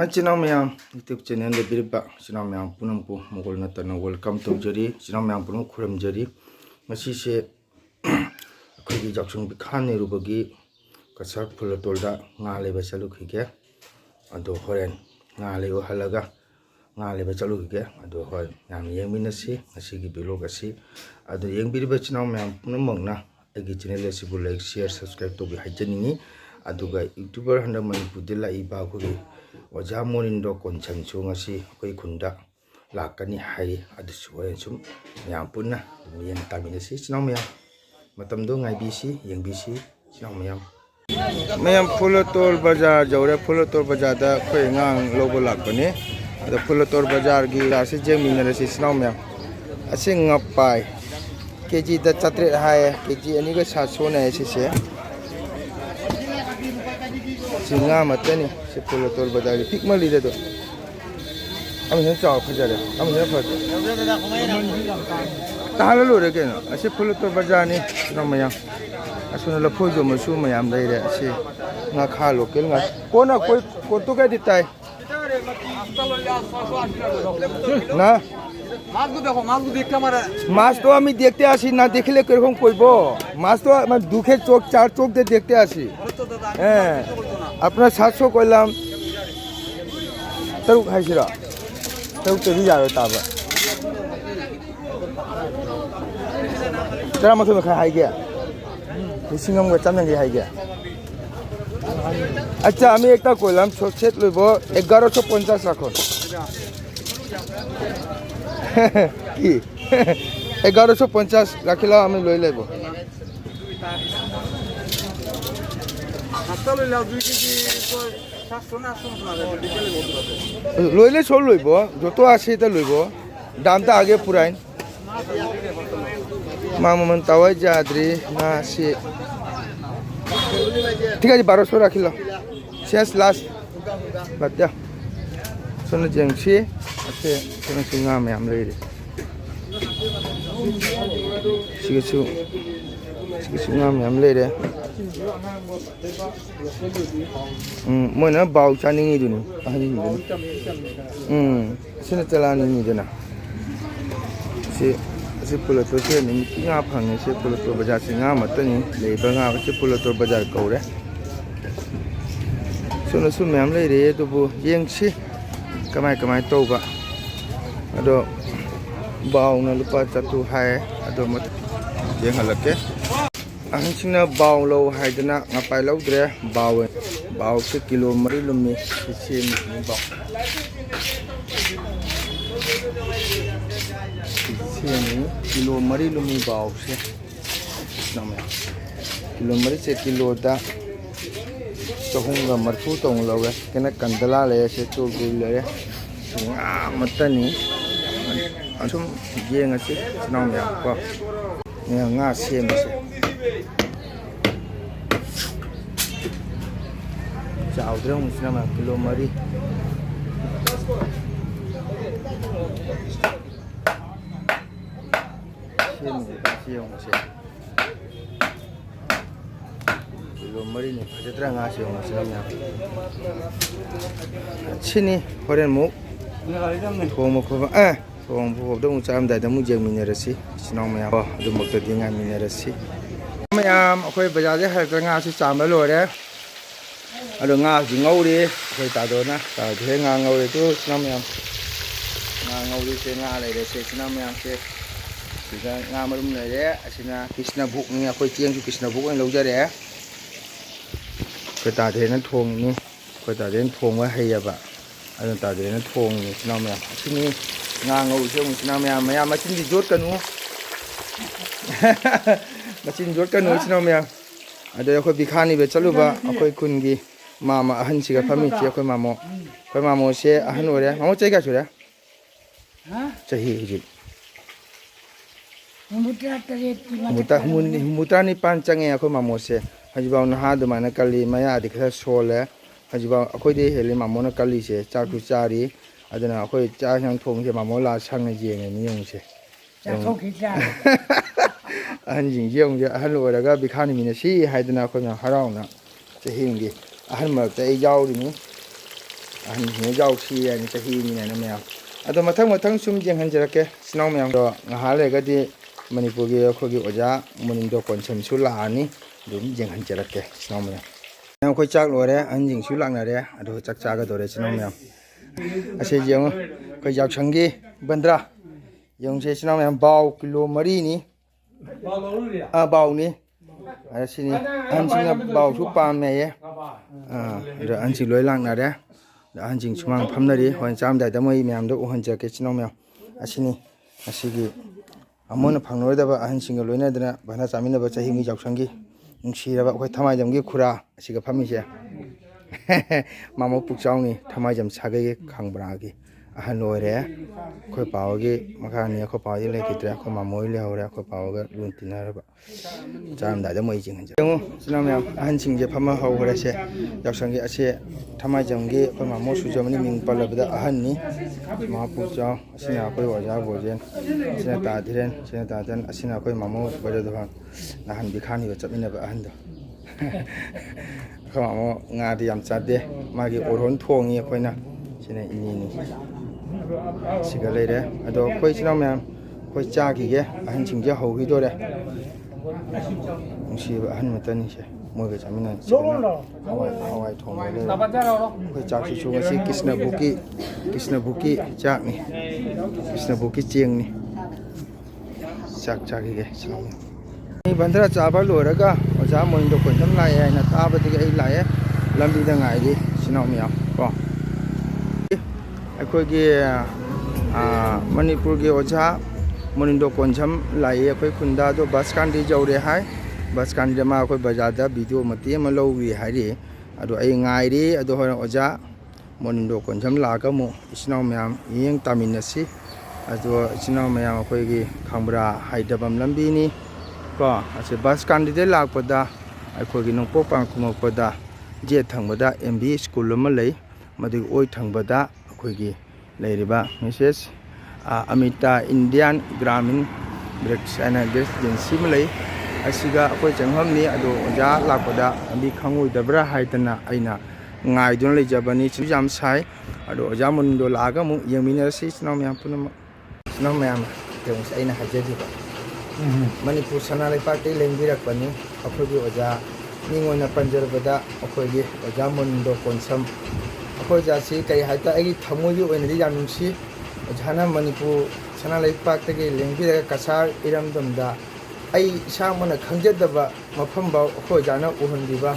Channel Mayam, YouTube channel the Biriba, Channel Mayam Punampu, Mogol Natana, welcome to Jerry, Channel Mayam Punam Kuram Jerry. Masi Kugi Jackson Bikani Rubagi, Kasar Pulatolda, Nale Basalukige, Ado Horen, Nale Halaga, Nale Basaluke, Ado Hol, Yam Yaminasi, Asigi Bilogasi, Ado Yang Biriba Channel Mayam Punamona, Agi channel Sibu like, share, subscribe to be Hajani, Aduga YouTuber Handa Manipudilla Ibakuri. Wajah monindo koncang sungasi koi kunda lakani hai ada suara sum yang punna yang taminasi senang mayam matam do ngai bisi yang bisi senang mayam Pulator Bazar jauh Pulator Bazar dah koi ngang logo lakani ada Pulator Bazar gila si jeng minerasi senang mayam asing ngapai keji dah catret hai keji ini ke 700 naik sih singa mata ni si Pulator Bazar ni pik mali dah tu. Kami ni cakap kerja dia, kami ni apa tu? Tahan lalu deh kan? Si Pulator Bazar ni namanya. Asal lepas tu masuk mayam dah dia si ngakha lokal ngak. Kona kau tu kau ditai? Na? मास तो हमें देखते आसी ना देखले कर हम कोई बो मास तो मैं दुखे चौक चार चौक दे देखते आसी अपना 700 कोइलाम तरुक है सिरा तरुक तो भी जा रहा था तेरा मतलब में खाई गया किसी हम को चमन गया है गया अच्छा हमें एक ता कोइलाम छोटे लो बो 1150 रखो কি 1150 রাখিলা আমি লই লাইব লইলে চল লইব যত আছে এটা লইব দামটা আগে পুরাইন মামন তাওয়াই যাদ্রি না সে ঠিক আছে 1200 রাখিলা শেষ লাস্ট বাদ দা শুনে জেংসি আছে শুনে সিঙ্গা মে আমরা রে সিগেছু সিঙ্গা মে আমলে রে মনে বাউ চানিঙি দুনি আহি সিনে চালানি নি দেনা si Pulator se ni nga phang ni si Pulator Bazar singa matani leiba nga si Pulator Bazar kaure sunu su me amle re to bu yengsi kamai tauba ado baw na lupa chatu hai ado mat jeng halake ang sina baw lo hai dana ngapai lo dre baw se kilo mari lumi si ni baw ni kilo mari lumi baw se namya kilo mari se kilo da Tohunga marfu tong lawe kena kandala le se tu gule mata ni asum ye ngasi senang ya ko ni nga sem se chao drong sinama kilo mari sem se mari ni phajetra nga se ong silam ya chini horen mu thong mo ko thong bu do cham da mu jeng minerasi sinong ma ba du mok ta dinga minerasi mayam akhoi bajar je har nga si cham ba lo re ado nga ji ngau ri akhoi ta do na ta the nga ngau ri tu sinong mayam nga ngau ri se nga lai re se sinong mayam se nga marum le re asina Krishna bhuk ni akhoi chiang ju Krishna bhuk an lo ja re cái ta thế nó thùng ni cái ta đến thùng với hay vậy anh ta thế nó thùng ni nào mẹ xin ni ngang ngầu chứ không nào mẹ mà xin đi rút cái nữa mà xin rút cái nữa nào mẹ ở đây khôi bị khăn đi về chalo ba khôi kun gi mà anh chỉ cái family chỉ khôi mamo sẽ anh rồi đấy mamo chơi cái gì đấy chơi gì mutra ni pancang ya khôi mamo sẽ Hajiba na ha mana kali maya dikha sole hajiba akhoi de hele mamona kali se cha khu chari adana akhoi cha hyang thong se mamola sang ne je ne yong se cha thong ki cha an jing yong je han lo daga bikhani mi ne si haidana akhoi na harau na che hing gi ahan ma te yaw ri ni ꯑꯍꯟꯁꯤꯡꯅ ꯌꯥꯎꯁꯤ ꯍꯥꯏꯅ ꯆꯍꯤꯅꯤꯅ ꯃꯌꯥꯝ ꯑꯗꯣ ꯃꯊꯪ ꯁꯨꯝ ꯌꯦꯡꯍꯟꯖꯔꯛꯀꯦ ꯏꯆꯤꯟ ꯏꯅꯥꯎ ꯃꯌꯥꯝꯗꯣ ꯉꯥꯏꯍꯥꯛ ꯂꯩꯔꯒꯗꯤ ꯃꯅꯤꯄꯨꯔꯒꯤ ꯑꯩꯈꯣꯏꯒꯤ ꯑꯣꯖꯥ ꯃꯣꯅꯤꯟꯗꯣ ꯀꯣꯟꯁꯝꯁꯨ ꯂꯥꯛꯑꯅꯤ ꯑꯗꯨꯝ ꯌꯦꯡꯍꯟꯖꯔꯛꯀꯦ ꯏꯆꯤꯟ ꯏꯅꯥꯎ ꯃꯌꯥꯝ ꯑꯩꯈꯣꯏ ꯆꯥꯛ ꯂꯣꯏꯔꯦ ꯑꯍꯟꯁꯤꯡꯁꯨ ꯂꯥꯛꯅꯔꯦ ꯑꯗꯨꯒ ꯆꯥꯛ ꯆꯥꯒꯗꯧꯔꯦ ꯏꯆꯤꯟ ꯏꯅꯥꯎ ꯃꯌꯥꯝ ꯑꯁꯤ ꯌꯦꯡꯉꯨ ꯑꯩꯈꯣꯏ ꯌꯥꯎꯁꯪꯒꯤ ꯕꯟꯗ꯭ꯔꯥ ꯌꯦꯡꯉꯨꯁꯦ ꯏꯆꯤꯟ ꯏꯅꯥꯎ ꯃꯌꯥꯝ ꯕꯥꯎ ꯀꯤꯂꯣ 4ꯅꯤ ꯕꯥꯎꯅꯤ ꯑꯁꯤꯅꯤ ꯑꯍꯟꯁꯤꯡꯅ ꯕꯥꯎꯁꯨ ꯄꯥꯝꯃꯦꯌꯦ ꯑꯗꯣ ꯑꯍꯟꯁꯤꯡ ꯂꯣꯏ ꯂꯥꯛꯅꯔꯦ ꯑꯍꯟꯁꯤꯡ ꯁꯨꯃꯥꯡ ꯐꯝꯅꯔꯤ ꯍꯣꯔꯦꯟ ꯆꯥꯔꯝꯗꯥꯏꯗ ꯃꯣꯏ ꯃꯌꯥꯝꯗꯣ ꯎꯍꯟꯖꯔꯛꯀꯦ ꯏꯆꯤꯟ ꯏꯅꯥꯎ ꯃꯌꯥꯝ ꯑꯁꯤꯅꯤ ꯉꯁꯤꯒꯤ ꯑꯃꯨꯛ ꯍꯟꯅ ꯐꯪꯂꯔꯣꯏꯗꯕ ꯑꯍꯟꯁꯤꯡꯒ ꯂꯣꯏꯅꯗꯅ ꯚꯔꯥ ꯆꯥꯃꯤꯟꯅꯕ ꯆꯍꯤꯒꯤ ꯌꯥꯎꯁꯪꯒꯤ ꯅꯨꯡꯁꯤꯔꯕ ꯑꯩꯈꯣꯏ ꯊꯃꯥꯏꯖꯝꯒꯤ ꯈꯨꯔꯥ ꯑꯁꯤꯒ ꯐꯝꯃꯤꯁꯦ ꯃꯥꯃꯣ ꯄꯨꯛꯆꯥꯎꯅꯤ ꯊꯃꯥꯏꯖꯝ ꯁꯥꯒꯩꯒꯤ ꯈꯥꯡꯕ꯭ꯔꯥꯒꯤ ꯑꯍꯟ ꯑꯣꯏꯔꯦ ꯑꯩꯈꯣꯏ ꯄꯥꯎꯒꯤ ꯃꯈꯥꯅꯤ ꯑꯩꯈꯣꯏ ꯄꯥꯎꯗꯤ ꯂꯩꯈꯤꯗ꯭ꯔꯦ ꯑꯩꯈꯣꯏ ꯃꯥꯃꯣ ꯍꯣꯏ ꯂꯩꯍꯧꯔꯦ ꯑꯩꯈꯣꯏ ꯄꯥꯎꯒ ꯂꯨꯅ ꯇꯤꯟꯅꯔꯕ ꯆꯥꯔꯝꯗꯥꯏꯗ ꯃꯣꯏ ꯌꯦꯡꯍꯟꯖꯔꯦ ꯌꯦꯡꯉꯨ ꯏꯆꯤꯟ ꯏꯅꯥꯎ ꯃꯌꯥꯝ ꯑꯍꯟꯁꯤꯡꯁꯦ ꯐꯝꯃ ꯍꯧꯈ꯭ꯔꯦꯁꯦ ꯌꯥꯎꯁꯪꯒꯤ ꯑꯁꯦ ꯊꯃꯥꯏꯖꯝꯒꯤ ꯑꯩꯈꯣꯏ ꯃꯥꯃꯣ ꯁꯨꯖꯃꯅꯤ ꯃꯤꯡ ꯄꯜꯂꯕꯗ ꯑꯍꯟꯅꯤ ꯃꯥꯃꯣ ꯄꯨꯛꯆꯥꯎ ꯑꯁꯤꯅ ꯑꯩꯈꯣꯏ ꯑꯣꯖꯥ ꯕꯣꯖꯦꯟ ꯑꯁꯤꯅ ꯇꯥꯙꯤꯔꯦꯟ ꯑꯁꯤꯅ ꯇꯥꯙꯟ ꯑꯁꯤꯅ ꯑꯩꯈꯣꯏ ꯃꯥꯃꯣ ꯕꯩꯔꯗꯨꯍꯥꯟ ꯅꯍꯥꯟ ꯕꯤꯈꯥꯅꯤꯒ ꯆꯠꯃꯤꯟꯅꯕ ꯑꯍꯟꯗꯣ ꯑꯩꯈꯣꯏ ꯃꯥꯃꯣ ꯉꯥꯗꯤ ꯌꯥꯝ ꯆꯥꯗꯦ ꯃꯥꯒꯤ ꯑꯣꯔꯍꯣꯟ ꯊꯣꯡꯉꯤ ꯑꯩꯈꯣꯏꯅ ꯁꯤꯅ ꯏꯅꯦꯅꯤ ꯁꯤꯒ ꯂꯩꯔꯦ ꯑꯗꯣ ꯑꯩꯈꯣꯏ ꯏꯆꯤꯟ ꯏꯅꯥꯎ ꯃꯌꯥꯝ ꯑꯩꯈꯣꯏ ꯆꯥꯈꯤꯒꯦ ꯑꯍꯟꯁꯤꯡꯁꯦ ꯍꯧꯈꯤꯗꯣꯔꯦ ꯅꯨꯡꯁꯤꯕ ꯑꯍꯟ ꯃꯇꯅꯤꯁꯦ ꯃꯣꯏꯒ ꯆꯥꯃꯤꯟꯅ ꯍꯋꯥꯏ ꯊꯣꯡꯕ ꯂꯩꯔꯦ ꯑꯩꯈꯣꯏ ꯆꯥꯛꯁꯤꯁꯨ ꯉꯁꯤ ꯀ꯭ꯔꯤꯁꯅꯕꯨꯛꯀꯤ ꯆꯥꯛꯅꯤ ꯀ꯭ꯔꯤꯁꯅꯕꯨꯛꯀꯤ ꯆꯦꯡꯅꯤ ꯆꯥꯛ ꯆꯥꯈꯤꯒꯦ ꯕꯟꯗ꯭ꯔꯥ ꯆꯥꯕ ꯂꯣꯏꯔꯒ ꯑꯣꯖꯥ ꯃꯣꯏꯟꯗꯣ ꯀꯣꯟꯁꯝ ꯂꯥꯛꯑꯦ ꯍꯥꯏꯅ ꯇꯥꯕꯗꯒꯤ ꯑꯩ ꯂꯥꯛꯑꯦ ꯂꯝꯕꯤꯗ ꯉꯥꯏꯔꯤ ꯏꯆꯤꯟ ꯏꯅꯥꯎ ꯃꯌꯥꯝ ꯀꯣ ꯑꯩꯈꯣꯏꯒꯤ ꯃꯅꯤꯄꯨꯔꯒꯤ ꯑꯣꯖꯥ ꯃꯣꯅꯤꯟꯗꯣ ꯀꯣꯟꯁꯝ ꯂꯥꯛꯏ ꯑꯩꯈꯣꯏ ꯈꯨꯟꯗ ꯑꯗꯣ ꯕꯁ ꯁ꯭ꯇꯥꯟꯗꯤ ꯌꯧꯔꯦ ꯍꯥꯏ ꯕꯁ ꯁ꯭ꯇꯥꯟꯗ ꯃꯥ ꯑꯩꯈꯣꯏ ꯕꯖꯥꯔꯗ ꯚꯤꯗꯤꯑꯣ ꯃꯇꯦꯛ ꯑꯃ ꯂꯧꯔꯤ ꯍꯥꯏꯔꯤ ꯑꯗꯣ ꯑꯩ ꯉꯥꯏꯔꯤ ꯑꯗꯣ ꯍꯣꯔꯦꯟ ꯑꯣꯖꯥ ꯃꯣꯅꯤꯟꯗꯣ ꯀꯣꯟꯁꯝ ꯂꯥꯛꯑꯒ ꯑꯃꯨꯛ ꯏꯆꯤꯟ ꯏꯅꯥꯎ ꯃꯌꯥꯝ ꯃꯤꯠꯌꯦꯡ ꯇꯥꯃꯤꯟꯅꯁꯤ ꯑꯗꯣ ꯏꯆꯤꯟ ꯏꯅꯥꯎ ꯃꯌꯥꯝ ꯑꯩꯈꯣꯏꯒꯤ ꯈꯥꯡꯕ꯭ꯔꯥ ꯍꯥꯏꯊꯐꯝ ꯂꯝꯕꯤꯅꯤ ꯀꯣ ꯑꯁꯤ ꯕꯁ ꯁ꯭ꯇꯥꯟꯗꯒꯤ ꯂꯥꯛꯄꯗ ꯑꯩꯈꯣꯏꯒꯤ ꯅꯣꯡꯄꯣꯛꯄꯥꯡ ꯀꯨꯝꯃꯛꯄꯗ ꯖꯦꯠ ꯊꯪꯕꯗ MB ꯁ꯭ꯀꯨꯜ ꯑꯃ ꯂꯩ ꯃꯗꯨꯒꯤ ꯑꯣꯏ ꯊꯪꯕꯗ ꯑꯩꯈꯣꯏꯒꯤ ꯂꯩꯔꯤꯕ Mrs Amita Indian Gramin bricks ꯍꯥꯏꯅ ꯒꯦꯁ ꯑꯦꯖꯦꯟꯁꯤ ꯑꯃ ꯂꯩ ꯑꯁꯤꯒ ꯑꯩꯈꯣꯏ ꯆꯪꯐꯝꯅꯤ ꯑꯗꯣ ꯑꯣꯖꯥ ꯂꯥꯛꯄꯗ ꯂꯝꯕꯤ ꯈꯪꯉꯣꯏꯗꯕ꯭ꯔꯥ ꯍꯥꯏꯗꯅ ꯑꯩꯅ ꯉꯥꯏꯗꯨꯅ ꯂꯩꯖꯕꯅꯤ ꯁꯤꯁꯨ ꯌꯥꯝ ꯁꯥꯏ ꯑꯗꯣ ꯑꯣꯖꯥ ꯃꯣꯅꯤꯟꯗꯣ ꯂꯥꯛꯑꯒ ꯑꯃꯨꯛ ꯌꯦꯡꯃꯤꯟꯅꯔꯁꯤ ꯏꯆꯤꯟ ꯏꯅꯥꯎ ꯃꯌꯥꯝ ꯄꯨꯝꯅꯃꯛ ꯏꯆꯤꯟ ꯏꯅꯥꯎ ꯃꯌꯥꯝ ꯌꯦꯡꯉꯨꯁꯤ ꯑꯩꯅ ꯍꯥꯏꯖꯈꯤꯕ ꯃꯅꯤꯄꯨꯔ ꯁꯅꯥ ꯂꯩꯄꯥꯛꯇꯒꯤ ꯂꯦꯡꯕꯤꯔꯛꯄꯅꯤ ꯑꯩꯈꯣꯏꯒꯤ ꯑꯣꯖꯥ ꯃꯤꯡ ꯑꯣꯏꯅ ꯄꯟꯖꯔꯕꯗ ꯑꯩꯈꯣꯏꯒꯤ ꯑꯣꯖꯥ ꯃꯣꯅꯤꯟꯗꯣ ꯀꯣꯟꯁꯝ ꯑꯩꯈꯣꯏ ꯑꯣꯖꯥꯁꯤ ꯀꯔꯤ ꯍꯥꯏꯇꯥꯔꯦ ꯑꯩꯒꯤ ꯊꯃꯣꯏꯒꯤ ꯑꯣꯏꯅꯗꯤ ꯌꯥꯝ ꯅꯨꯡꯁꯤ ꯑꯣꯖꯥꯅ ꯃꯅꯤꯄꯨꯔ ꯁꯅꯥ ꯂꯩꯄꯥꯛꯇꯒꯤ ꯂꯦꯡꯕꯤꯔꯒ ꯀꯁꯥꯔ ꯏꯔꯝꯗꯝꯗ ꯑꯩ ꯏꯁꯥꯃꯛꯅ ꯈꯪꯖꯗꯕ ꯃꯐꯝꯐꯥꯎ ꯑꯩꯈꯣꯏ ꯑꯣꯖꯥꯅ ꯎꯍꯟꯕꯤꯕ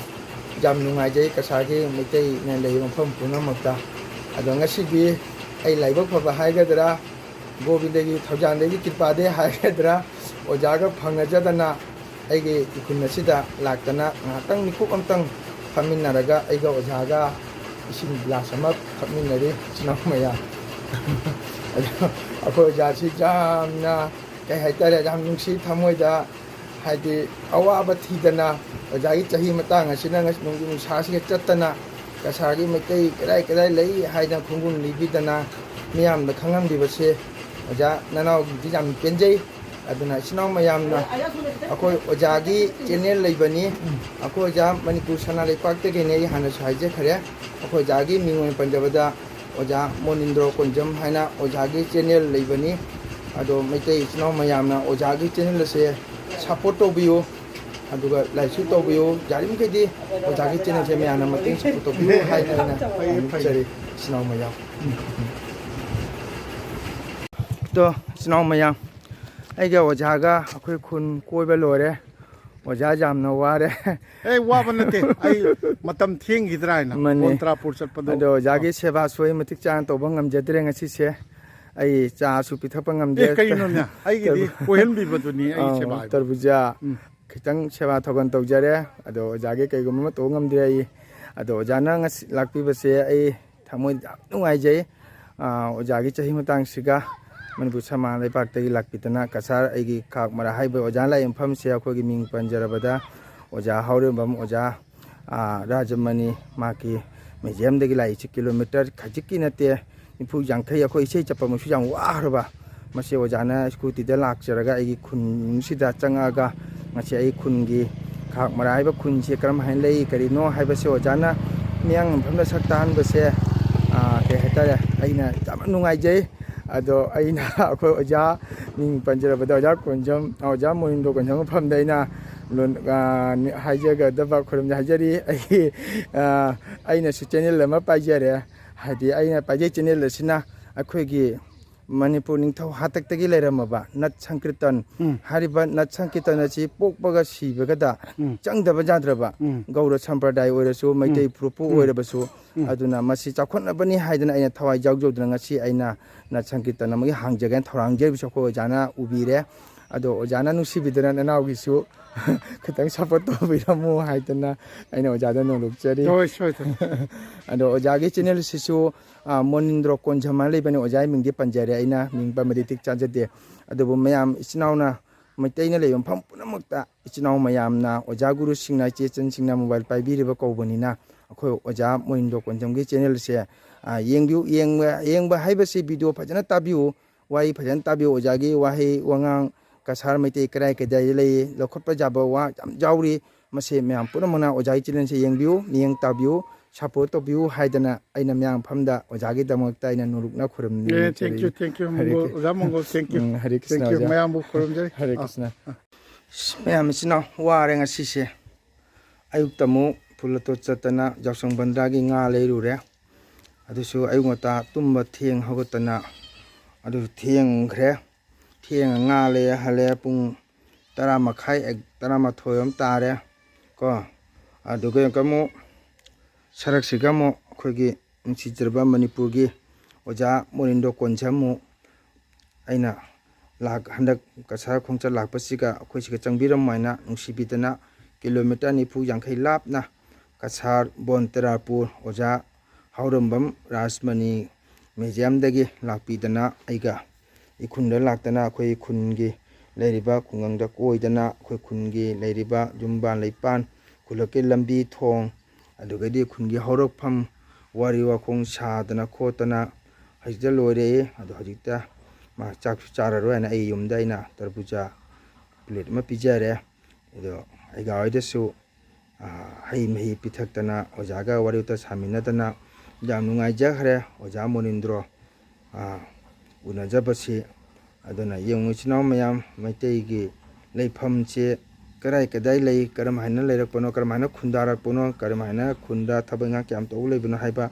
ꯌꯥꯝ ꯅꯨꯡꯉꯥꯏꯖꯩ ꯀꯁꯥꯔꯒꯤ ꯃꯩꯇꯩꯅ ꯂꯩꯕ ꯃꯐꯝ ꯄꯨꯝꯅꯃꯛꯇ ꯑꯗꯣ ꯉꯁꯤꯗꯤ ꯑꯩ ꯂꯥꯏꯕꯛ ꯐꯕ ꯍꯥꯏꯒꯗ꯭ꯔꯥ ꯒꯣꯕꯤꯟꯗꯒꯤ ꯊꯧꯖꯥꯟꯗꯒꯤ ꯀ꯭ꯔꯤꯄꯥꯗꯒꯤ ꯍꯥꯏꯒꯗ꯭ꯔꯥ ꯑꯣꯖꯥꯒ ꯐꯪꯅꯖꯗꯅ ꯑꯩꯒꯤ ꯏꯈꯨꯟ ꯑꯁꯤꯗ ꯂꯥꯛꯇꯅ ꯉꯥꯏꯍꯥꯛꯇꯪ ꯃꯤꯀꯨꯞ ꯑꯃꯇꯪ ꯐꯝꯃꯤꯟꯅꯔꯒ ꯑꯩꯒ ꯑꯣꯖꯥꯒ ꯏꯁꯤꯡ ꯒ꯭ꯂꯥꯁ ꯑꯃ ꯊꯛꯃꯤꯟꯅꯔꯤ ꯏꯆꯤꯟ ꯏꯅꯥꯎ ꯃꯌꯥꯝ ꯑꯗꯣ ꯑꯩꯈꯣꯏ ꯑꯣꯖꯥꯁꯤ ꯌꯥꯝꯅ ꯀꯩ ꯍꯥꯏꯇꯥꯔꯦ ꯌꯥꯝ ꯅꯨꯡꯁꯤ ꯊꯃꯣꯏꯗ ꯍꯥꯏꯗꯤ ꯑꯋꯥꯕ ꯊꯤꯗꯅ ꯑꯣꯖꯥꯒꯤ ꯆꯍꯤ ꯃꯇꯥꯡ ꯑꯁꯤꯅ ꯅꯣꯡꯖꯨ ꯅꯨꯡꯁꯥꯁꯤꯒ ꯆꯠꯇꯅ ꯀꯁꯥꯔꯒꯤ ꯃꯩꯇꯩ ꯀꯗꯥꯏ ꯂꯩ ꯍꯥꯏꯗꯅ ꯈꯣꯡꯒꯨꯜ ꯂꯤꯕꯤꯗꯅ ꯃꯤꯌꯥꯝꯗ ꯈꯪꯍꯟꯕꯤꯕꯁꯦ ꯑꯣꯖꯥ ꯅꯅꯥꯎꯒꯤꯗꯤ ꯌꯥꯝ ꯄꯦꯟꯖꯩ ꯑꯗꯨꯅ ꯏꯆꯤꯟ ꯏꯅꯥꯎ ꯃꯌꯥꯝꯅ ꯑꯩꯈꯣꯏ ꯑꯣꯖꯥꯒꯤ ꯆꯦꯅꯦꯜ ꯂꯩꯕꯅꯤ ꯑꯩꯈꯣꯏ ꯑꯣꯖꯥ ꯃꯅꯤꯄꯨꯔ ꯁꯅꯥ ꯂꯩꯄꯥꯛꯇꯒꯤꯅꯤ ꯑꯩ ꯍꯥꯟꯅꯁꯨ ꯍꯥꯏꯖꯈ꯭ꯔꯦ ꯑꯩꯈꯣꯏ ꯑꯣꯖꯥꯒꯤ ꯃꯤꯡ ꯑꯣꯏꯅ ꯄꯟꯖꯕꯗ ꯑꯣꯖꯥ ꯃꯣꯅꯤꯟꯗ꯭ꯔꯣ ꯀꯣꯟꯖꯝ ꯍꯥꯏꯅ ꯑꯣꯖꯥꯒꯤ ꯆꯦꯅꯦꯜ ꯂꯩꯕꯅꯤ ꯑꯗꯣ ꯃꯩꯇꯩ ꯏꯆꯤꯟ ꯏꯅꯥꯎ ꯃꯌꯥꯝꯅ ꯑꯣꯖꯥꯒꯤ ꯆꯦꯅꯦꯜ ꯑꯁꯦ ꯁꯞꯄꯣꯔꯠ ꯇꯧꯕꯤꯌꯨ ꯑꯗꯨꯒ ꯂꯥꯏꯛꯁꯨ ꯇꯧꯕꯤꯌꯨ ꯌꯥꯔꯤꯃꯈꯩꯗꯤ ꯑꯣꯖꯥꯒꯤ ꯆꯦꯅꯦꯜꯁꯦ ꯃꯌꯥꯝꯅ ꯃꯇꯦꯡ ꯁꯞꯄꯣꯔꯠ ꯇꯧꯕꯤꯌꯨ ꯍꯥꯏꯅ ꯑꯩꯅ ꯍꯥꯏꯖꯔꯤ ꯏꯆꯤꯟ ꯏꯅꯥꯎ ꯃꯌꯥꯝ ꯑꯗꯣ ꯏꯆꯤꯟ ꯏꯅꯥꯎ ꯃꯌꯥꯝ ꯑꯩꯒ ꯑꯣꯖꯥꯒ ꯑꯩꯈꯣꯏ ꯈꯨꯟ ꯀꯣꯏꯕ ꯂꯣꯏꯔꯦ ꯑꯣꯖꯥ ꯌꯥꯝꯅ ꯋꯥꯔꯦ ꯋꯥꯕ ꯅꯠꯇꯦ ꯑꯩ ꯃꯇꯝ ꯊꯦꯡꯈꯤꯗ꯭ꯔꯥ ꯍꯥꯏꯅ ꯃꯅꯦ ꯕꯣꯟꯇ꯭ꯔꯥꯄꯨꯔ ꯆꯠꯄꯗꯣ ꯑꯗꯣ ꯑꯣꯖꯥꯒꯤ ꯁꯦꯕꯥꯁꯨ ꯑꯩ ꯃꯇꯤꯛ ꯆꯥꯅ ꯇꯧꯕ ꯉꯝꯖꯗ꯭ꯔꯦ ꯉꯁꯤꯁꯦ ꯑꯩ ꯆꯥꯁꯨ ꯄꯤꯊꯛꯄ ꯉꯝꯗ꯭ꯔꯦ ꯀꯩꯅꯣꯅꯦ ꯑꯩꯒꯤꯗꯤ ꯀꯣꯏꯍꯟꯕꯤꯕꯗꯨꯅꯤ ꯑꯩ ꯁꯦꯕꯥ ꯍꯥꯏꯕꯨ ꯇꯔꯕꯨꯖꯥ ꯈꯤꯇꯪ ꯁꯦꯕꯥ ꯊꯧꯒꯟ ꯇꯧꯖꯔꯦ ꯑꯗꯣ ꯑꯣꯖꯥꯒꯤ ꯀꯩꯒꯨꯝꯕ ꯑꯃ ꯇꯧꯕ ꯉꯝꯗ꯭ꯔꯦ ꯑꯩ ꯑꯗꯣ ꯑꯣꯖꯥꯅ ꯉꯁꯤ ꯂꯥꯛꯄꯤꯕꯁꯦ ꯑꯩ ꯊꯃꯣꯏꯗ ꯌꯥꯝ ꯅꯨꯡꯉꯥꯏꯖꯩ ꯑꯣꯖꯥꯒꯤ ꯆꯍꯤ ꯃꯇꯥꯡꯁꯤꯒ ꯃꯅꯤꯄꯨꯔ ꯁꯃꯥ ꯂꯩꯄꯥꯛꯇꯒꯤ ꯂꯥꯛꯄꯤꯗꯅ ꯀꯁꯥꯔ ꯑꯩꯒꯤ ꯈꯥꯛ ꯃꯔꯥ ꯍꯥꯏꯕ ꯑꯣꯖꯥꯅ ꯂꯥꯛꯏ ꯃꯐꯝꯁꯦ ꯑꯩꯈꯣꯏꯒꯤ ꯃꯤꯡ ꯄꯟꯖꯔꯕꯗ ꯑꯣꯖꯥ ꯍꯥꯎꯔꯦꯝꯕꯝ ꯑꯣꯖꯥ ꯔꯥꯖꯃꯅꯤ ꯃꯥꯒꯤ ꯃ꯭ꯌꯨꯖꯤꯌꯝꯗꯒꯤ ꯂꯥꯛꯏꯁꯤ ꯀꯤꯂꯣꯃꯤꯇꯔ ꯈꯖꯤꯛꯀꯤ ꯅꯠꯇꯦ 90-50 ꯑꯩꯈꯣꯏ ꯏꯁꯩ ꯆꯠꯄꯃꯛꯁꯨ ꯌꯥꯝ ꯋꯥꯈ꯭ꯔꯕ ꯃꯁꯤ ꯑꯣꯖꯥꯅ ꯁ꯭ꯀꯨꯇꯤꯗ ꯂꯥꯛꯆꯔꯒ ꯑꯩꯒꯤ ꯈꯨꯟꯁꯤꯗ ꯆꯪꯉꯛꯑꯒ ꯉꯁꯤ ꯑꯩ ꯈꯨꯟꯒꯤ ꯈꯥꯛ ꯃꯔꯥ ꯍꯥꯏꯕ ꯈꯨꯟꯁꯦ ꯀꯔꯝ ꯍꯥꯏꯅ ꯂꯩ ꯀꯔꯤꯅꯣ ꯍꯥꯏꯕꯁꯦ ꯑꯣꯖꯥꯅ ꯃꯤꯌꯥꯝ ꯃꯐꯝꯗ ꯁꯛ ꯇꯥꯍꯟꯕꯁꯦ ꯍꯥꯏꯇꯥꯔꯦ ꯑꯩꯅ ꯌꯥꯝ ꯅꯨꯡꯉꯥꯏꯖꯩ ꯑꯗꯣ ꯑꯩꯅ ꯑꯩꯈꯣꯏ ꯑꯣꯖꯥ ꯃꯤꯡ ꯄꯟꯖꯔꯕꯗ ꯑꯣꯖꯥ ꯀꯣꯟꯖꯝ ꯑꯣꯖꯥ ꯃꯣꯅꯤꯟꯗ꯭ꯔꯣ ꯀꯣꯟꯖꯝ ꯃꯐꯝꯗ ꯑꯩꯅ ꯍꯥꯏꯖꯒꯗꯕ ꯈꯨꯔꯨꯝꯖ ꯍꯥꯏꯖꯔꯤ ꯑꯩꯅꯁꯨ ꯆꯦꯅꯦꯜ ꯑꯃ ꯄꯥꯏꯖꯔꯦ ꯍꯥꯏꯗꯤ ꯑꯩꯅ ꯄꯥꯏꯖꯩ ꯆꯦꯅꯦꯜ ꯑꯁꯤꯅ ꯑꯩꯈꯣꯏꯒꯤ ꯃꯅꯤꯄꯨꯔ ꯅꯤꯡꯊꯧ ꯍꯥꯛꯇꯛꯇꯒꯤ ꯂꯩꯔꯝꯃꯕ ꯅꯠ ꯁꯪꯀꯤꯔꯇꯟ ꯍꯥꯏꯔꯤꯕ ꯅꯠ ꯁꯪꯀꯤꯔꯇꯟ ꯑꯁꯤ ꯄꯣꯛꯄꯒ ꯁꯤꯕꯒꯗ ꯆꯪꯗꯕ ꯌꯥꯗ꯭ꯔꯕ ꯒꯧꯔ ꯁꯝꯄ꯭ꯔꯗꯥꯏ ꯑꯣꯏꯔꯁꯨ ꯃꯩꯇꯩ ꯐꯨꯔꯨꯞꯄꯨ ꯑꯣꯏꯔꯕꯁꯨ ꯑꯗꯨꯅ ꯃꯁꯤ ꯆꯥꯎꯈꯠꯅꯕꯅꯤ ꯍꯥꯏꯗꯅ ꯑꯩꯅ ꯊꯋꯥꯏ ꯌꯥꯎꯖꯧꯗꯨꯅ ꯉꯁꯤ ꯑꯩꯅ ꯅꯠ ꯁꯪꯀꯤꯔꯇꯟ ꯑꯃꯒꯤ ꯍꯥꯡꯖꯒꯦꯅ ꯊꯧꯔꯥꯡꯖꯔꯤꯕꯁꯨ ꯑꯩꯈꯣꯏ ꯑꯣꯖꯥꯅ ꯎꯕꯤꯔꯦ ꯑꯗꯣ ꯑꯣꯖꯥꯅ ꯅꯨꯡꯁꯤꯕꯤꯗꯅ ꯅꯅꯥꯎꯒꯤꯁꯨ ꯈꯤꯇꯪ ꯁꯞꯄꯣꯔꯠ ꯇꯧꯕꯤꯔꯝꯃꯨ ꯍꯥꯏꯗꯅ ꯑꯩꯅ ꯑꯣꯖꯥꯗ ꯅꯣꯡꯂꯨꯛꯆꯔꯤ ꯑꯗꯣ ꯑꯣꯖꯥꯒꯤ ꯆꯦꯅꯦꯜꯁꯤꯁꯨ ꯃꯣꯅꯤꯟꯗ꯭ꯔꯣ ꯀꯣꯟꯖꯝ ꯍꯥꯏꯅ ꯂꯩꯕꯅꯤ ꯑꯣꯖꯥꯒꯤ ꯃꯤꯡꯗꯤ ꯄꯟꯖꯔꯦ ꯑꯩꯅ ꯃꯤꯡ ꯄꯟꯕꯗꯤ ꯇꯤꯛ ꯆꯥꯖꯗꯦ ꯑꯗꯨꯕꯨ ꯃꯌꯥꯝ ꯏꯆꯤꯟ ꯏꯅꯥꯎꯅ ꯃꯩꯇꯩꯅ ꯂꯩꯕ ꯃꯐꯝ ꯄꯨꯝꯅꯃꯛꯇ ꯏꯆꯤꯟ ꯏꯅꯥꯎ ꯃꯌꯥꯝꯅ ꯑꯣꯖꯥ ꯒꯨꯔꯨꯁꯤꯡꯅ ꯏꯆꯦꯆꯟꯁꯤꯡꯅ ꯃꯣꯕꯥꯏꯜ ꯄꯥꯏꯕꯤꯔꯤꯕ ꯀꯧꯕꯅꯤꯅ ꯑꯩꯈꯣꯏ ꯑꯣꯖꯥ ꯃꯣꯅꯤꯟꯗ꯭ꯔꯣ ꯀꯣꯟꯖꯝꯒꯤ ꯆꯦꯅꯦꯜꯁꯦ ꯌꯦꯡꯕꯤꯌꯨ ꯌꯦꯡꯕ ꯍꯥꯏꯕꯁꯤ ꯚꯤꯗꯤꯑꯣ ꯐꯖꯅ ꯇꯥꯕꯤꯌꯨ ꯋꯥꯍꯩ ꯐꯖꯅ ꯇꯥꯕꯤꯌꯨ ꯑꯣꯖꯥꯒꯤ ꯋꯥꯍꯩ ꯋꯥꯉꯥꯡ ꯀꯁꯥꯔ ꯃꯩꯇꯩ ꯀꯗꯥꯏ ꯀꯗꯥꯏꯗ ꯂꯩ ꯂꯧꯈꯠꯄ ꯌꯥꯕ ꯋꯥ ꯌꯥꯝ ꯌꯥꯎꯔꯤ ꯃꯁꯤ ꯃꯌꯥꯝ ꯄꯨꯝꯅꯃꯛꯅ ꯑꯣꯖꯥꯒꯤ ꯆꯦꯅꯦꯜꯁꯦ ꯌꯦꯡꯕꯤꯌꯨ ꯃꯤꯠꯌꯦꯡ ꯇꯥꯕꯤꯌꯨ ꯁꯞꯄꯣꯔꯠ ꯇꯧꯕꯤꯌꯨ ꯍꯥꯏꯗꯅ ꯑꯩꯅ ꯃꯌꯥꯝ ꯃꯐꯝꯗ ꯑꯣꯖꯥꯒꯤꯗꯃꯛꯇ ꯑꯩꯅ ꯅꯣꯂꯨꯛꯅ ꯈꯨꯔꯨꯝꯖꯔꯤ ꯑꯣꯖꯥ ꯃꯪꯒꯣꯜ ꯊꯦꯡꯛ ꯍꯔꯦ ꯀ꯭ꯔꯤꯁꯅ ꯌꯨ ꯑꯣꯖꯥ ꯃꯌꯥꯝꯕꯨ ꯈꯨꯔꯨꯝꯖꯔꯤ ꯍꯔꯦ ꯀ꯭ꯔꯤꯁꯅ ꯃꯌꯥꯝ ꯏꯆꯤꯟ ꯏꯅꯥꯎ ꯋꯥꯔꯦ ꯉꯁꯤꯁꯦ ꯑꯌꯨꯛꯇ ꯑꯃꯨꯛ ꯐꯨꯜꯂꯇꯣꯠ ꯆꯠꯇꯅ ꯌꯥꯎꯁꯪ ꯕꯟꯗ꯭ꯔꯥꯒꯤ ꯉꯥ ꯂꯩꯔꯨꯔꯦ ꯑꯗꯨꯁꯨ ꯑꯌꯨꯛ ꯉꯟꯇꯥ ꯇꯨꯝꯕ ꯊꯦꯡ ꯍꯧꯒꯠꯇꯅ ꯑꯗꯨꯁꯨ ꯊꯦꯡꯈ꯭ꯔꯦ ꯊꯦꯡꯉ ꯉꯥ ꯂꯩꯔꯦ ꯍꯜꯂꯛꯑꯦ ꯄꯨꯡ 10:30 11 ꯑꯃ ꯇꯥꯔꯦ ꯀꯣ ꯑꯗꯨꯒ ꯑꯃꯨꯛ ꯁꯔꯛꯁꯤꯒ ꯑꯃꯨꯛ ꯑꯩꯈꯣꯏꯒꯤ ꯅꯨꯡꯁꯤꯖꯔꯕ ꯃꯅꯤꯄꯨꯔꯒꯤ ꯑꯣꯖꯥ ꯃꯣꯅꯤꯟꯗ꯭ꯔꯣ ꯀꯣꯟꯖꯝ ꯑꯃꯨꯛ ꯑꯩꯅ ꯍꯟꯗꯛ ꯀꯁꯥꯔ ꯈꯣꯡꯆꯠ ꯂꯥꯛꯄꯁꯤꯒ ꯑꯩꯈꯣꯏꯁꯤꯒ ꯆꯪꯕꯤꯔꯝꯃꯣ ꯍꯥꯏꯅ ꯅꯨꯡꯁꯤꯕꯤꯗꯅ ꯀꯤꯂꯣꯃꯤꯇꯔ 40-50 ꯂꯥꯞꯅ ꯀꯁꯥꯔ ꯕꯣꯟꯇꯦꯔꯥꯄꯨꯔ ꯑꯣꯖꯥ ꯍꯥꯎꯔꯝꯕꯝ ꯔꯥꯖꯃꯅꯤ ꯃ꯭ꯌꯨꯖꯤꯌꯝꯗꯒꯤ ꯂꯥꯛꯄꯤꯗꯅ ꯑꯩꯒ ꯏꯈꯨꯟꯗ ꯂꯥꯛꯇꯅ ꯑꯩꯈꯣꯏ ꯈꯨꯟꯒꯤ ꯂꯩꯔꯤꯕ ꯈꯨꯡꯒꯪꯗ ꯀꯣꯏꯗꯅ ꯑꯩꯈꯣꯏ ꯈꯨꯟꯒꯤ ꯂꯩꯔꯤꯕ ꯌꯨꯝꯕꯥꯟ ꯂꯩꯄꯥꯟ ꯈꯨꯜꯂꯛꯀꯤ ꯂꯝꯕꯤ ꯊꯣꯡ ꯑꯗꯨꯒꯗꯤ ꯈꯨꯟꯒꯤ ꯍꯧꯔꯛꯐꯝ ꯋꯥꯔꯤ ꯋꯥꯈꯣꯡ ꯁꯥꯗꯅ ꯈꯣꯠꯇꯅ ꯍꯧꯖꯤꯛꯇ ꯂꯣꯏꯔꯦ ꯑꯗꯣ ꯍꯧꯖꯤꯛꯇ ꯃꯥ ꯆꯥꯛꯁꯨ ꯆꯥꯔꯔꯣꯏꯅ ꯑꯩ ꯌꯨꯝꯗ ꯑꯩꯅ ꯇꯔꯕꯨꯖꯥ ꯄ꯭ꯂꯦꯠ ꯑꯃ ꯄꯤꯖꯔꯦ ꯑꯗꯣ ꯑꯩꯒ ꯍꯣꯏꯗꯁꯨ ꯍꯩ ꯃꯍꯤ ꯄꯤꯊꯛꯇꯅ ꯑꯣꯖꯥꯒ ꯋꯥꯔꯤ ꯋꯥꯇꯥꯏ ꯁꯥꯃꯤꯟꯅꯗꯅ ꯌꯥꯝ ꯅꯨꯡꯉꯥꯏꯖꯈ꯭ꯔꯦ ꯑꯣꯖꯥ ꯃꯣꯅꯤꯟꯗ꯭ꯔꯣ ꯎꯅꯖꯕꯁꯤ ꯑꯗꯨꯅ ꯌꯦꯡꯉꯨ ꯏꯆꯤꯟ ꯏꯅꯥꯎ ꯃꯌꯥꯝ ꯃꯩꯇꯩꯒꯤ ꯂꯩꯐꯝꯁꯦ ꯀꯗꯥꯏ ꯀꯗꯥꯏ ꯂꯩ ꯀꯔꯝ ꯍꯥꯏꯅ ꯂꯩꯔꯛꯄꯅꯣ ꯀꯔꯝ ꯍꯥꯏꯅ ꯈꯨꯟꯗꯥꯔꯛꯄꯅꯣ ꯀꯔꯝ ꯍꯥꯏꯅ ꯈꯨꯟꯗ ꯊꯕꯛ ꯏꯪꯈꯥꯡ ꯀꯌꯥꯝ ꯇꯧꯕ ꯂꯩꯕꯅꯣ ꯍꯥꯏꯕ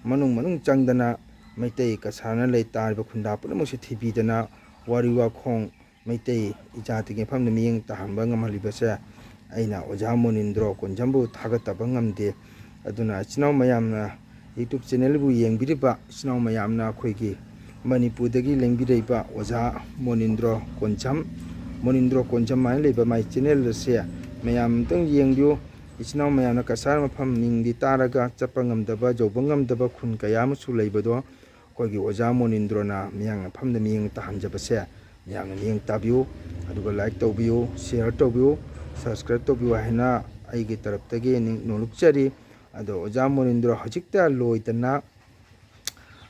ꯃꯅꯨꯡ ꯆꯪꯗꯅ ꯃꯩꯇꯩ ꯀꯁꯥꯔꯅ ꯂꯩ ꯇꯥꯔꯤꯕ ꯈꯨꯟꯗꯥ ꯄꯨꯝꯅꯃꯛꯁꯦ ꯊꯤꯕꯤꯗꯅ ꯋꯥꯔꯤ ꯋꯥꯈꯣꯡ ꯃꯩꯇꯩ ꯏꯖꯥꯇꯤꯒꯤ ꯃꯐꯝꯗ ꯃꯤꯠꯌꯦꯡ ꯇꯥꯍꯟꯕ ꯉꯝꯍꯜꯂꯤꯕꯁꯦ ꯑꯩꯅ ꯑꯣꯖꯥ ꯃꯣꯅꯤꯟꯗ꯭ꯔꯣ ꯀꯣꯟꯖꯝꯕꯨ ꯊꯥꯒꯠꯇꯕ ꯉꯝꯗꯦ ꯑꯗꯨꯅ ꯏꯆꯤꯟ ꯏꯅꯥꯎ ꯃꯌꯥꯝꯅ ꯌꯨꯇ꯭ꯌꯨꯕ ꯆꯦꯅꯦꯜꯕꯨ ꯌꯦꯡꯕꯤꯔꯤꯕ ꯏꯆꯤꯟ ꯏꯅꯥꯎ ꯃꯌꯥꯝꯅ ꯑꯩꯈꯣꯏꯒꯤ ꯃꯅꯤꯄꯨꯔꯗꯒꯤ ꯂꯦꯡꯕꯤꯔꯛꯏꯕ ꯑꯣꯖꯥ ꯃꯣꯅꯤꯟꯗ꯭ꯔꯣ ꯀꯣꯟꯖꯝ ꯍꯥꯏꯅ ꯂꯩꯕ ꯃꯥꯏ ꯆꯦꯅꯦꯜ ꯑꯁꯦ ꯃꯌꯥꯝ ꯑꯃꯇꯪ ꯌꯦꯡꯕꯤꯌꯨ ꯏꯆꯤꯟ ꯏꯅꯥꯎ ꯃꯌꯥꯝꯅ ꯀꯁꯥꯔ ꯃꯐꯝ ꯃꯤꯡꯗꯤ ꯇꯥꯔꯒ ꯆꯠꯄ ꯉꯝꯗꯕ ꯌꯧꯕ ꯉꯝꯗꯕ ꯈꯨꯟ ꯀꯌꯥ ꯑꯃꯁꯨ ꯂꯩꯕꯗꯣ ꯑꯩꯈꯣꯏꯒꯤ ꯑꯣꯖꯥ ꯃꯣꯅꯤꯟꯗ꯭ꯔꯣꯅ ꯃꯤꯌꯥꯝ ꯃꯐꯝꯗ ꯃꯤꯠꯌꯦꯡ ꯇꯥꯍꯟꯖꯕꯁꯦ ꯃꯌꯥꯝꯅ ꯃꯤꯠꯌꯦꯡ ꯇꯥꯕꯤꯌꯨ ꯑꯗꯨꯒ ꯂꯥꯏꯛ ꯇꯧꯕꯤꯌꯨ ꯁꯤꯌꯔ ꯇꯧꯕꯤꯌꯨ ꯁꯕꯁꯀ꯭ꯔꯥꯏꯕ ꯇꯧꯕꯤꯌꯨ ꯍꯥꯏꯅ ꯑꯩꯒꯤ ꯇꯔꯞꯇꯒꯤ ꯅꯣꯡꯂꯨꯛꯆꯔꯤ ꯑꯗꯣ ꯑꯣꯖꯥ ꯃꯣꯅꯤꯟꯗ꯭ꯔꯣ ꯍꯧꯖꯤꯛꯇ ꯂꯣꯏꯗꯅ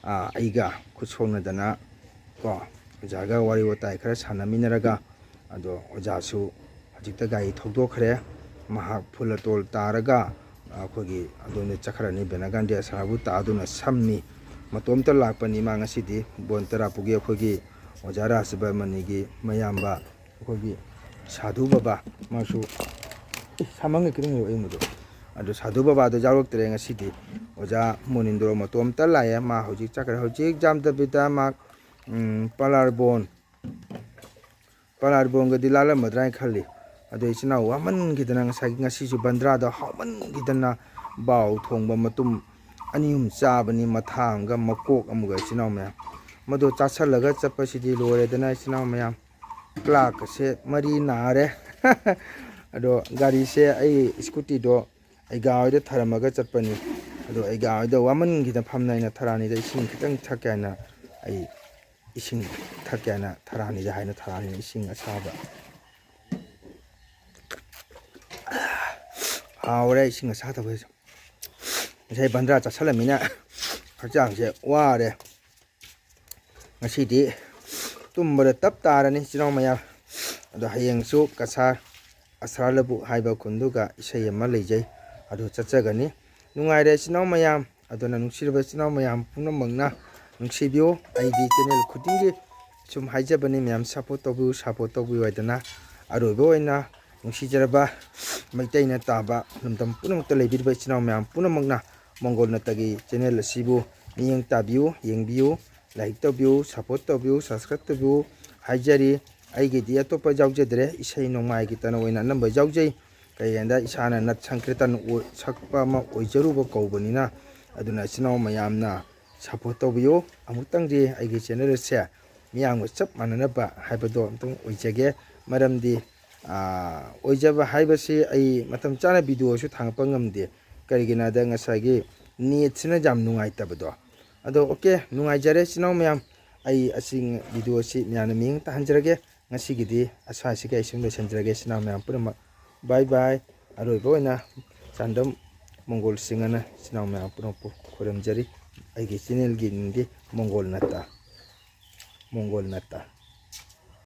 ꯑꯩꯒ ꯈꯨꯠꯁꯣꯛꯅꯗꯅ ꯀꯣ ꯑꯣꯖꯥꯒ ꯋꯥꯔꯤ ꯋꯥꯇꯥꯏ ꯈꯔ ꯁꯥꯟꯅꯃꯤꯟꯅꯔꯒ ꯑꯗꯣ ꯑꯣꯖꯥꯁꯨ ꯍꯧꯖꯤꯛꯇ ꯒꯥꯔꯤ ꯊꯧꯗꯣꯛꯈ꯭ꯔꯦ ꯃꯍꯥꯛ ꯐꯨꯜꯂꯇꯣꯜ ꯇꯥꯔꯒ ꯑꯩꯈꯣꯏꯒꯤ ꯑꯗꯣꯝꯗ ꯆꯠꯈ꯭ꯔꯅꯤ ꯕꯦꯅꯒꯥꯟꯗꯤ ꯑꯁꯥꯔꯕꯨ ꯇꯥꯗꯨꯅ ꯁꯝꯃꯤ ꯃꯇꯣꯝꯇ ꯂꯥꯛꯄꯅꯤ ꯃꯥ ꯉꯁꯤꯗꯤ ꯕꯣꯟꯇꯦꯔꯥꯄꯨꯔꯒꯤ ꯑꯩꯈꯣꯏꯒꯤ ꯑꯣꯖꯥ ꯔꯥꯖꯕꯔꯃꯅꯤꯒꯤ ꯃꯌꯥꯝꯕ ꯑꯩꯈꯣꯏꯒꯤ ꯁꯥꯙꯨ ꯕꯕꯥ ꯃꯥꯁꯨ ꯁꯥꯃꯟꯒ ꯈꯤꯇꯪ ꯑꯌꯨꯝꯕꯗꯣ ꯑꯗꯨ ꯁꯥꯙꯨ ꯕꯕꯥꯗꯣ ꯌꯥꯎꯔꯛꯇ꯭ꯔꯦ ꯉꯁꯤꯗꯤ ꯑꯣꯖꯥ ꯃꯣꯅꯤꯟꯗ꯭ꯔꯣ ꯃꯇꯣꯝꯇ ꯂꯥꯛꯑꯦ ꯃꯥ ꯍꯧꯖꯤꯛ ꯆꯠꯈ꯭ꯔꯦ ꯍꯧꯖꯤꯛ ꯖꯥꯝꯗꯕꯤꯗ ꯃꯥ ꯄꯂꯥꯔꯕꯣꯟꯒꯗꯤ ꯂꯥꯜꯂꯝꯃꯗ꯭ꯔꯥ ꯍꯥꯏꯅ ꯈꯜꯂꯤ ꯑꯗꯣ ꯏꯆꯤꯟ ꯏꯅꯥꯎ ꯋꯥꯃꯟꯈꯤꯗꯅ ꯉꯁꯤꯁꯨ ꯕꯟꯗ꯭ꯔꯥꯗ ꯍꯥꯎꯃꯟꯈꯤꯗꯅ ꯕꯥꯎ ꯊꯣꯡꯕ ꯃꯇꯨꯝ 2-3 ꯆꯥꯕꯅꯤ ꯃꯊꯥ ꯑꯃꯒ ꯃꯀꯣꯛ ꯑꯃꯒ ꯏꯆꯤꯟ ꯏꯅꯥꯎ ꯃꯌꯥꯝ ꯃꯗꯨ ꯆꯥꯁꯜꯂꯒ ꯆꯠꯄꯁꯤꯗꯤ ꯂꯣꯏꯔꯦꯗꯅ ꯏꯆꯤꯟ ꯏꯅꯥꯎ ꯃꯌꯥꯝ ꯀ꯭ꯂꯥꯛꯀꯁꯦ 4 ꯅꯥꯔꯦ ꯑꯗꯣ ꯒꯥꯔꯤꯁꯦ ꯑꯩ ꯁ꯭ꯀꯨꯇꯤꯗꯣ ꯑꯩꯒꯥ ꯍꯣꯏꯗ ꯊꯔꯝꯃꯒ ꯆꯠꯄꯅꯤ ꯑꯗꯣ ꯑꯩꯒꯥ ꯍꯣꯏꯗ ꯋꯥꯃꯟꯈꯤꯗꯅ ꯐꯝꯅ ꯑꯩꯅ ꯊꯔꯥꯅꯤꯗ ꯏꯁꯤꯡ ꯈꯤꯇꯪ ꯊꯛꯀꯦ ꯍꯥꯏꯅ ꯑꯩ ꯏꯁꯤꯡ ꯊꯛꯀꯦ ꯍꯥꯏꯅ ꯊꯔꯥꯅꯤꯗ ꯏꯁꯤꯡ ꯑꯁꯥꯕ ꯍꯥꯎꯔꯦ ꯏꯁꯤꯡ ꯑꯁꯥꯗꯕꯁꯨ ꯉꯁꯥꯏ ꯕꯟꯗ꯭ꯔꯥ ꯆꯥꯁꯜꯂꯝꯃꯤꯅ ꯍꯛꯆꯥꯡꯁꯦ ꯋꯥꯔꯦ ꯉꯁꯤꯗꯤ ꯇꯨꯝꯕꯗ ꯇꯞ ꯇꯥꯔꯅꯤ ꯏꯆꯤꯟ ꯏꯅꯥꯎ ꯃꯌꯥꯝ ꯑꯗꯣ ꯍꯌꯦꯡꯁꯨ ꯀꯁꯥꯔ ꯑꯁꯔꯥ ꯂꯕꯨꯛ ꯍꯥꯏꯕ ꯈꯨꯟꯗꯨꯒ ꯏꯁꯩ ꯑꯃ ꯂꯩꯖꯩ ꯑꯗꯨ ꯆꯠꯆꯒꯅꯤ ꯅꯨꯡꯉꯥꯏꯔꯦ ꯏꯆꯤꯟ ꯏꯅꯥꯎ ꯃꯌꯥꯝ ꯑꯗꯨꯅ ꯅꯨꯡꯁꯤꯔꯕ ꯏꯆꯤꯟ ꯃꯌꯥꯝ ꯄꯨꯝꯅꯃꯛꯅ ꯅꯨꯡꯁꯤꯕꯤꯌꯨ ꯑꯩꯒꯤ ꯆꯦꯅꯦꯜ ꯈꯨꯗꯤꯡꯒꯤ ꯁꯨꯝ ꯍꯥꯏꯖꯕꯅꯤ ꯃꯌꯥꯝ ꯁꯞꯄꯣꯔꯠ ꯇꯧꯕꯤꯌꯨ ꯍꯥꯏꯗꯅ ꯑꯔꯣꯏꯕ ꯑꯣꯏꯅ ꯅꯨꯡꯁꯤꯖꯔꯕ ꯃꯩꯇꯩꯅ ꯇꯥꯕ ꯂꯝꯗꯝ ꯄꯨꯝꯅꯃꯛꯇ ꯂꯩꯕꯤꯔꯤꯕ ꯏꯆꯤꯟ ꯏꯅꯥꯎ ꯃꯌꯥꯝ ꯄꯨꯝꯅꯃꯛꯅ ꯃꯣꯡꯒꯣꯜ ꯅꯠꯇꯒꯤ ꯆꯦꯅꯦꯜ ꯑꯁꯤꯕꯨ ꯃꯤꯠꯌꯦꯡ ꯇꯥꯕꯤꯌꯨ ꯌꯦꯡꯕꯤꯌꯨ ꯂꯥꯏꯛ ꯇꯧꯕꯤꯌꯨ ꯁꯞꯄꯣꯔꯠ ꯇꯧꯕꯤꯌꯨ ꯁꯕꯁꯀ꯭ꯔꯥꯏꯕ ꯇꯧꯕꯤꯌꯨ ꯍꯥꯏꯖꯔꯤ ꯑꯩꯒꯤꯗꯤ ꯑꯇꯣꯞꯄ ꯌꯥꯎꯖꯗ꯭ꯔꯦ ꯏꯁꯩ ꯅꯣꯡꯃꯥꯏꯒꯤ ꯇꯅ ꯑꯣꯏꯅ ꯑꯅꯝꯕ ꯌꯥꯎꯖꯩ ꯀꯩꯒꯤꯅꯣꯗ ꯏꯁꯥꯅ ꯅꯠ ꯁꯪꯀ꯭ꯔꯤꯇꯟ ꯁꯛꯄ ꯑꯃ ꯑꯣꯏꯖꯔꯨꯕ ꯀꯧꯕꯅꯤꯅ ꯑꯗꯨꯅ ꯏꯆꯤꯟ ꯏꯅꯥꯎ ꯃꯌꯥꯝꯅ ꯁꯞꯄꯣꯔꯠ ꯇꯧꯕꯤꯌꯨ ꯑꯃꯨꯛꯇꯪꯗꯤ ꯑꯩꯒꯤ ꯆꯦꯅꯦꯜ ꯑꯁꯦ ꯃꯤꯌꯥꯝꯒ ꯆꯞ ꯃꯥꯟꯅꯅꯕ ꯍꯥꯏꯕꯗꯣ ꯑꯝꯇꯪ ꯑꯣꯏꯖꯒꯦ ꯃꯔꯝꯗꯤ ꯑꯣꯏꯖꯕ ꯍꯥꯏꯕꯁꯤ ꯑꯩ ꯃꯇꯝ ꯆꯥꯅ ꯚꯤꯗꯤꯑꯣꯁꯨ ꯊꯥꯡꯒꯠꯄ ꯉꯝꯗꯦ ꯀꯔꯤꯒꯤꯅꯣꯗ ꯉꯁꯥꯏꯒꯤ ꯅꯦꯠꯁꯤꯅ ꯌꯥꯝ ꯅꯨꯡꯉꯥꯏꯇꯕꯗꯣ ꯑꯗꯣ ꯑꯣꯀꯦ ꯅꯨꯡꯉꯥꯏꯖꯔꯦ ꯏꯆꯤꯟ ꯏꯅꯥꯎ ꯃꯌꯥꯝ ꯑꯩ ꯚꯤꯗꯤꯑꯣ ꯑꯁꯤ ꯃꯌꯥꯝꯅ ꯃꯤꯠꯌꯦꯡ ꯇꯥꯍꯟꯖꯔꯒꯦ ꯉꯁꯤꯒꯤꯗꯤ ꯑꯁ꯭ꯋꯥꯏꯁꯤꯒ ꯑꯩ ꯁꯨꯝ ꯂꯣꯏꯁꯤꯟꯖꯔꯒꯦ ꯏꯆꯤꯟ ꯏꯅꯥꯎ ꯃꯌꯥꯝ ꯄꯨꯝꯅꯃꯛ ꯕꯥꯏ ꯕꯥꯏ ꯑꯔꯣꯏꯕ ꯑꯣꯏꯅ ꯆꯥꯟꯗꯝ ꯃꯣꯡꯒꯣꯜ ꯆꯤꯡꯉꯅ ꯏꯆꯤꯟ ꯏꯅꯥꯎ ꯃꯌꯥꯝ ꯄꯨꯝꯅꯃꯛꯄꯨ ꯈꯨꯔꯨꯝꯖꯔꯤ ꯑꯩꯒꯤ ꯆꯦꯅꯦꯜꯒꯤ ꯃꯤꯡꯗꯤ ꯃꯣꯡꯒꯣꯜ ꯅꯠꯇ